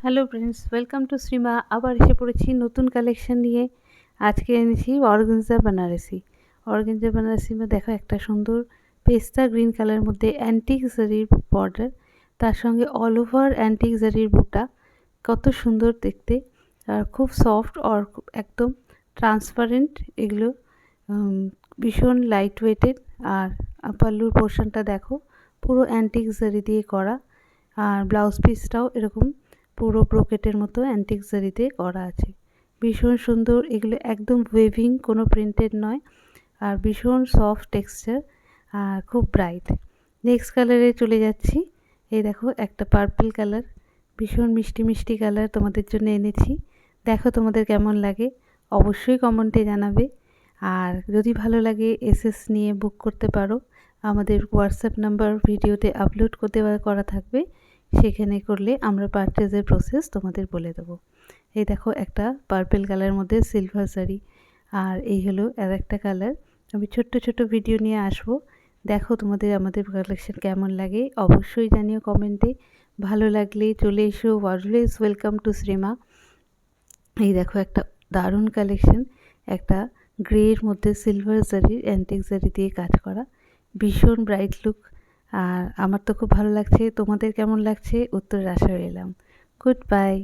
Hello friends, welcome to Shrima. আবার এসে পড়েছি নতুন কালেকশন নিয়ে। আজকে এনেছি অর্গানজা বেনারসি। অর্গানজা বেনারসি দেখো একটা সুন্দর পেস্তা গ্রিন কালারের মধ্যে অ্যান্টিক জারির বর্ডার, তার সঙ্গে অল ওভার অ্যান্টিক জারির বুটা। কত সুন্দর দেখতে আর খুব সফট আর একদম ট্রান্সপারেন্ট এগুলো। ভীষণ লাইট ওয়েটেড। আর পাল্লুর পোর্শনটা দেখো পুরো অ্যান্টিক জারি দিয়ে করা, আর ব্লাউজ পিসটাও এরকম পুরো ব্রোকেটের মতো অ্যান্টিক জারিতে করা আছে। ভীষণ সুন্দর এগুলো, একদম ওয়েভিং, কোনো প্রিন্টেড নয়, আর ভীষণ সফট টেক্সচার আর খুব ব্রাইট। নেক্সট কালারে চলে যাচ্ছি। এই দেখো একটা পার্পল কালার, ভীষণ মিষ্টি মিষ্টি কালার তোমাদের জন্য এনেছি। দেখো তোমাদের কেমন লাগে অবশ্যই কমেন্টে জানাবে। আর যদি ভালো লাগে এসএস নিয়ে বুক করতে পারো। আমাদের হোয়াটসঅ্যাপ নাম্বার ভিডিওতে আপলোড করতে করা থাকবে, সেখানে করলে আমরা পারচেজের প্রসেস তোমাদের বলে দেবো। এই দেখো একটা পার্পল কালারের মধ্যে সিলভার শাড়ি, আর এই হলো আর একটা কালার। আমি ছোট্ট ছোট্ট ভিডিও নিয়ে আসবো। দেখো তোমাদের আমাদের কালেকশন কেমন লাগে অবশ্যই জানিও কমেন্টে। ভালো লাগলে চলে এসো, অলওয়েজ ওয়েলকাম টু শ্রীমা। এই দেখো একটা দারুণ কালেকশন, একটা গ্রের মধ্যে সিলভার জারির অ্যান্টিক জারি দিয়ে কাজ করা, ভীষণ ব্রাইট লুক। আর আমার তো খুব ভালো লাগছে, তোমাদের কেমন লাগছে উত্তরের আশায় এলাম। Good bye.